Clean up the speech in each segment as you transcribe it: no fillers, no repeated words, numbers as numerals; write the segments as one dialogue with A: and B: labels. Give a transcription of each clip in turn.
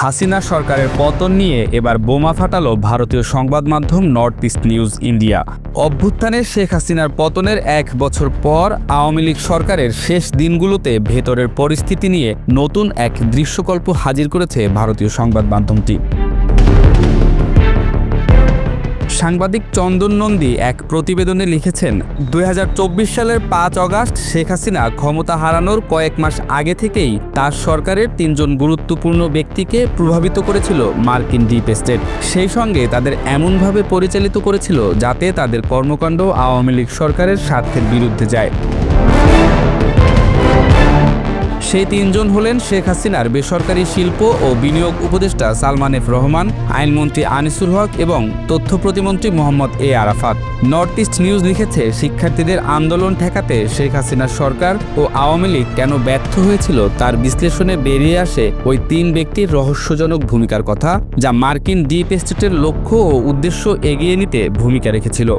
A: হাসিনা সরকারের পতন নিয়ে এবার বোমা ফাটালো ভারতীয় সংবাদ মাধ্যম নর্থ ইস্ট নিউজ ইন্ডিয়া। অভ্যুত্থানে শেখ হাসিনার পতনের 1 বছর পর আওয়ামী লীগ সরকারের শেষ দিনগুলোতে ভেতরের পরিস্থিতি নিয়ে নতুন এক দৃশ্যকল্প হাজির করেছে ভারতীয় সংবাদ মাধ্যমটি। সাংবাদিক চন্দন নন্দী এক প্রতিবেদনে লিখেছেন, 2024 সালের 5 অগাস্ট শেখ হাসিনা ক্ষমতা হারানোর কয়েক মাস আগে থেকেই তার সরকারের 3 জন গুরুত্বপূর্ণ ব্যক্তিকে প্রভাবিত করেছিল মার্কিন ডিপ স্টেট। সেই সঙ্গে তাদের এমনভাবে পরিচালিত করেছিল যাতে তাদের কর্মকাণ্ড আওয়ামী লীগ সরকারের স্বার্থের বিরুদ্ধে যায়। সেই 3 জন হলেন শেখ হাসিনার বেসরকারি শিল্প ও বিনিয়োগ উপদেষ্টা সালমান এফ রহমান, আইনমন্ত্রী আনিসুল হক এবং তথ্য প্রতিমন্ত্রী মোহাম্মদ এ আরাফাত। নর্থ ইস্ট নিউজ লিখেছে, শিক্ষার্থীদের আন্দোলন ঠেকাতে শেখ হাসিনার সরকার ও আওয়ামী লীগ কেন ব্যর্থ হয়েছিল তার বিশ্লেষণে বেরিয়ে আসে ওই 3 ব্যক্তির রহস্যজনক ভূমিকার কথা, যা মার্কিন ডিপ স্টেটের লক্ষ্য ও উদ্দেশ্য এগিয়ে নিতে ভূমিকা রেখেছিল।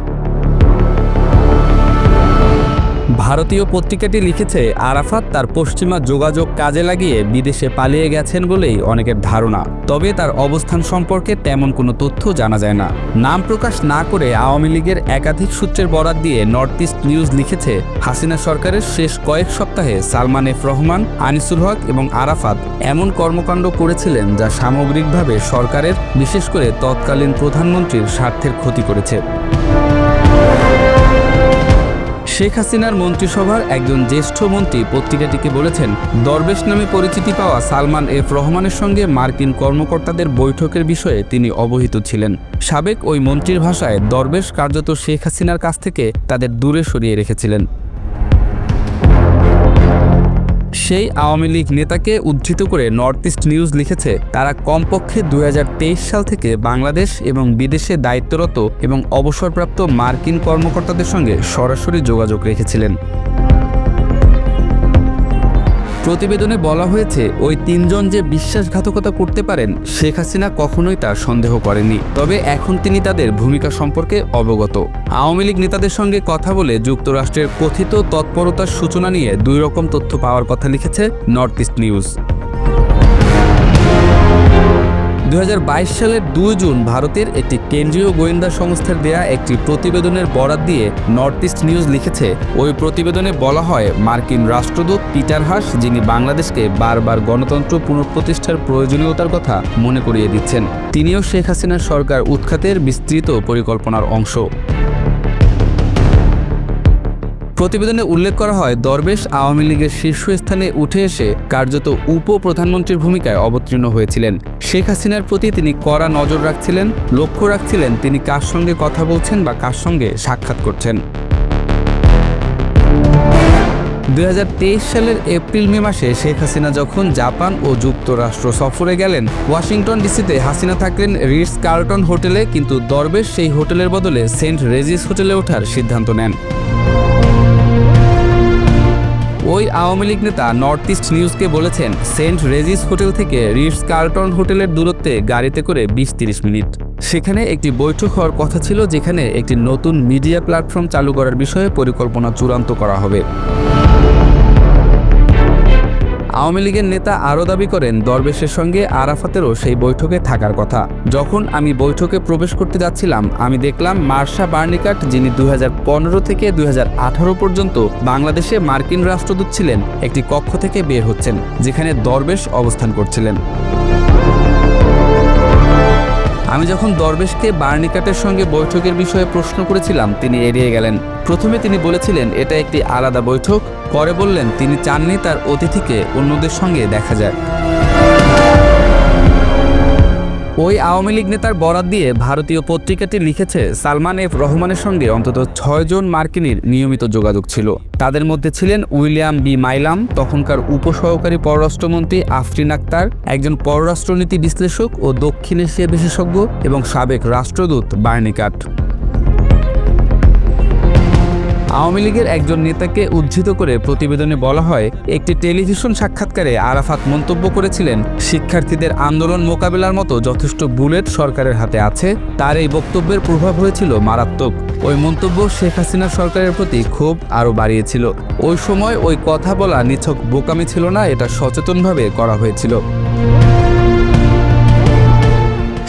A: ভারতীয় পত্রিকাটি লিখেছে, আরাফাত তার পশ্চিমা যোগাযোগ কাজে লাগিয়ে বিদেশে পালিয়ে গেছেন বলেই অনেকের ধারণা। তবে তার অবস্থান সম্পর্কে তেমন কোনো তথ্য জানা যায় না। নাম প্রকাশ না করে আওয়ামী লীগের একাধিক সূত্রের বরাত দিয়ে নর্থ ইস্ট নিউজ লিখেছে, হাসিনা সরকারের শেষ কয়েক সপ্তাহে সালমান এফ রহমান, আনিসুল হক এবং আরাফাত এমন কর্মকাণ্ড করেছিলেন যা সামগ্রিকভাবে সরকারের, বিশেষ করে তৎকালীন প্রধানমন্ত্রীর স্বার্থের ক্ষতি করেছে। শেখ হাসিনার মন্ত্রিসভার একজন জ্যেষ্ঠ মন্ত্রী পত্রিকাটিকে বলেছেন, দরবেশ নামে পরিচিতি পাওয়া সালমান এফ রহমানের সঙ্গে মার্কিন কর্মকর্তাদের বৈঠকের বিষয়ে তিনি অবহিত ছিলেন। সাবেক ওই মন্ত্রীর ভাষায়, দরবেশ কার্যত শেখ হাসিনার কাছ থেকে তাদের দূরে সরিয়ে রেখেছিলেন। সেই আওয়ামী লীগ নেতাকে উদ্ধৃত করে নর্থ ইস্ট নিউজ লিখেছে, তারা কমপক্ষে 2023 সাল থেকে বাংলাদেশ এবং বিদেশে দায়িত্বরত এবং অবসরপ্রাপ্ত মার্কিন কর্মকর্তাদের সঙ্গে সরাসরি যোগাযোগ রেখেছিলেন। প্রতিবেদনে বলা হয়েছে, ওই 3 জন যে বিশ্বাসঘাতকতা করতে পারেন শেখ হাসিনা কখনোই তা সন্দেহ করেনি। তবে এখন তিনি তাদের ভূমিকা সম্পর্কে অবগত। আওয়ামী লীগ নেতাদের সঙ্গে কথা বলে যুক্তরাষ্ট্রের কথিত তৎপরতার সূচনা নিয়ে 2 রকম তথ্য পাওয়ার কথা লিখেছে নর্থ ইস্ট নিউজ। 2022 সালের 2 জুন ভারতের একটি কেন্দ্রীয় গোয়েন্দা সংস্থার দেয়া একটি প্রতিবেদনের বরাত দিয়ে নর্থ ইস্ট নিউজ লিখেছে, ওই প্রতিবেদনে বলা হয়, মার্কিন রাষ্ট্রদূত পিটার হাস, যিনি বাংলাদেশকে বারবার গণতন্ত্র পুনঃপ্রতিষ্ঠার প্রয়োজনীয়তার কথা মনে করিয়ে দিচ্ছেন, তিনিও শেখ হাসিনার সরকার উৎখাতের বিস্তৃত পরিকল্পনার অংশ। প্রতিবেদনে উল্লেখ করা হয়, দরবেশ আওয়ামী লীগের শীর্ষস্থানে উঠে এসে কার্যত উপ-প্রধানমন্ত্রীর ভূমিকায় অবতীর্ণ হয়েছিলেন। শেখ হাসিনার প্রতি তিনি কড়া নজর রাখছিলেন, লক্ষ্য রাখছিলেন তিনি কার সঙ্গে কথা বলছেন বা কার সঙ্গে সাক্ষাৎ করছেন। 2023 সালের এপ্রিল-মে মাসে শেখ হাসিনা যখন জাপান ও যুক্তরাষ্ট্র সফরে গেলেন, ওয়াশিংটন ডিসিতে হাসিনা থাকলেন রিটস কার্লটন হোটেলে, কিন্তু দরবেশ সেই হোটেলের বদলে সেন্ট রেজিস হোটেলে ওঠার সিদ্ধান্ত নেন। ওই আওয়ামী লীগ নেতা নর্থ ইস্ট নিউজকে বলেছেন, সেন্ট রেজিস হোটেল থেকে রিটস কার্লটন হোটেলের দূরত্বে গাড়িতে করে 20-30 মিনিট। সেখানে একটি বৈঠক হওয়ার কথা ছিল, যেখানে একটি নতুন মিডিয়া প্ল্যাটফর্ম চালু করার বিষয়ে পরিকল্পনা চূড়ান্ত করা হবে। আওয়ামী লীগের নেতা আরও দাবি করেন, দরবেশের সঙ্গে আরাফাতেরও সেই বৈঠকে থাকার কথা। যখন আমি বৈঠকে প্রবেশ করতে যাচ্ছিলাম, আমি দেখলাম মার্শা বার্নিকাট, যিনি 2015 থেকে 2018 পর্যন্ত বাংলাদেশে মার্কিন রাষ্ট্রদূত ছিলেন, একটি কক্ষ থেকে বের হচ্ছেন, যেখানে দরবেশ অবস্থান করছিলেন। আমি যখন দরবেশকে বার্নিকাটের সঙ্গে বৈঠকের বিষয়ে প্রশ্ন করেছিলাম, তিনি এড়িয়ে গেলেন। প্রথমে তিনি বলেছিলেন এটা একটি আলাদা বৈঠক, পরে বললেন তিনি চাননি তার অতিথিকে অন্যদের সঙ্গে দেখা যায়। ওই আওয়ামী লীগ নেতার বরাত দিয়ে ভারতীয় পত্রিকাটি লিখেছে, সালমান এফ রহমানের সঙ্গে অন্তত 6 জন মার্কিনীর নিয়মিত যোগাযোগ ছিল। তাদের মধ্যে ছিলেন উইলিয়াম বি মাইলাম, তখনকার উপসহকারী পররাষ্ট্রমন্ত্রী আফরিন আক্তার, একজন পররাষ্ট্রনীতি বিশ্লেষক ও দক্ষিণ এশিয়া বিশেষজ্ঞ, এবং সাবেক রাষ্ট্রদূত বার্নিকাট। আওয়ামী লীগের একজন নেতাকে উদ্ধৃত করে প্রতিবেদনে বলা হয়, একটি টেলিভিশন সাক্ষাৎকারে আরাফাত মন্তব্য করেছিলেন, শিক্ষার্থীদের আন্দোলন মোকাবেলার মতো যথেষ্ট বুলেট সরকারের হাতে আছে। তার এই বক্তব্যের প্রভাব হয়েছিল মারাত্মক। ওই মন্তব্য শেখ হাসিনা সরকারের প্রতি ক্ষোভ আরও বাড়িয়েছিল। ওই সময় ওই কথা বলা নিছক বোকামি ছিল না, এটা সচেতনভাবে করা হয়েছিল।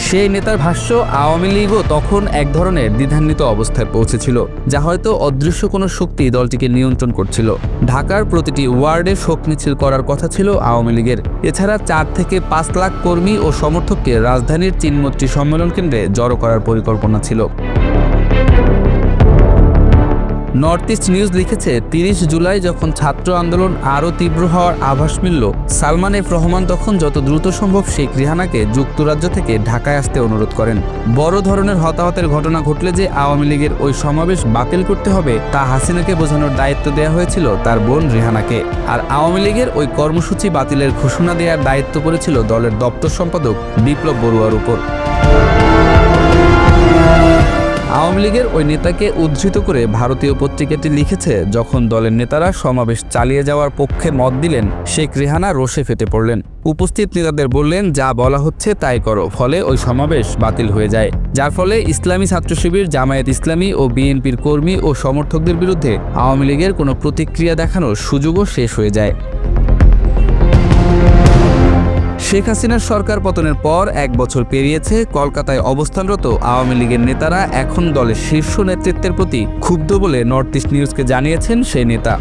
A: সেই নেতার ভাষ্য, আওয়ামী লীগও তখন এক ধরনের দ্বিধান্বিত অবস্থায় পৌঁছেছিল, যা হয়তো অদৃশ্য কোনো শক্তি দলটিকে নিয়ন্ত্রণ করছিল। ঢাকার প্রতিটি ওয়ার্ডে শোক মিছিল করার কথা ছিল আওয়ামী লীগের। এছাড়া 4 থেকে 5 লাখ কর্মী ও সমর্থককে রাজধানীর চিনমৈত্রী সম্মেলন কেন্দ্রে জড়ো করার পরিকল্পনা ছিল। নর্থ ইস্ট নিউজ লিখেছে, 30 জুলাই যখন ছাত্র আন্দোলন আরও তীব্র হওয়ার আভাস মিলল, সালমান এফ রহমান তখন যত দ্রুত সম্ভব শেখ রেহানাকে যুক্তরাজ্য থেকে ঢাকায় আসতে অনুরোধ করেন। বড় ধরনের হতাহতের ঘটনা ঘটলে যে আওয়ামী লীগের ওই সমাবেশ বাতিল করতে হবে তা হাসিনাকে বোঝানোর দায়িত্ব দেওয়া হয়েছিল তার বোন রেহানাকে। আর আওয়ামী লীগের ওই কর্মসূচি বাতিলের ঘোষণা দেওয়ার দায়িত্ব পড়েছিল দলের দপ্তর সম্পাদক বিপ্লব বড়ুয়ার উপর। আওয়ামী লীগের ওই নেতাকে উদ্ধৃত করে ভারতীয় পত্রিকাটি লিখেছে, যখন দলের নেতারা সমাবেশ চালিয়ে যাওয়ার পক্ষে মত দিলেন, শেখ রেহানা রোষে ফেটে পড়লেন। উপস্থিত নেতাদের বললেন, যা বলা হচ্ছে তাই করো। ফলে ওই সমাবেশ বাতিল হয়ে যায়, যার ফলে ইসলামী ছাত্র শিবির, জামায়াত ইসলামী ও বিএনপির কর্মী ও সমর্থকদের বিরুদ্ধে আওয়ামী লীগের কোনো প্রতিক্রিয়া দেখানোর সুযোগও শেষ হয়ে যায়। শেখ হাসিনার সরকার পতনের পর 1 বছর পেরিয়েছে। কলকাতায় অবস্থানরত আওয়ামী লীগের নেতারা এখন দলের শীর্ষ নেতৃত্বের প্রতি ক্ষুব্ধ বলে নর্থ ইস্ট নিউজকে জানিয়েছেন সেই নেতা।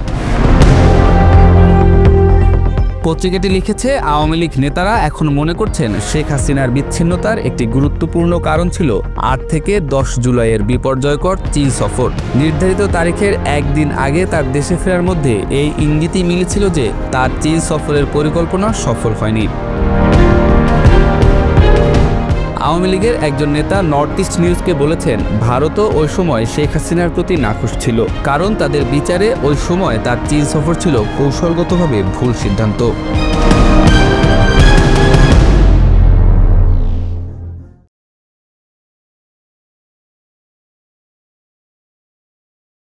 A: পত্রিকাটি লিখেছে, আওয়ামী লীগ নেতারা এখন মনে করছেন শেখ হাসিনার বিচ্ছিন্নতার একটি গুরুত্বপূর্ণ কারণ ছিল 8 থেকে 10 জুলাইয়ের বিপর্যয়কর চীন সফর। নির্ধারিত তারিখের একদিন আগে তার দেশে ফেরার মধ্যে এই ইঙ্গিতই মিলেছিল যে তার চীন সফরের পরিকল্পনা সফল হয়নি। আওয়ামী লীগের একজন নেতা নর্থ ইস্ট নিউজকে বলেছেন, ভারতও ওই সময় শেখ হাসিনার প্রতি নাখুশ ছিল, কারণ তাদের বিচারে ওই সময় তার চীন সফর ছিল কৌশলগতভাবে ভুল সিদ্ধান্ত।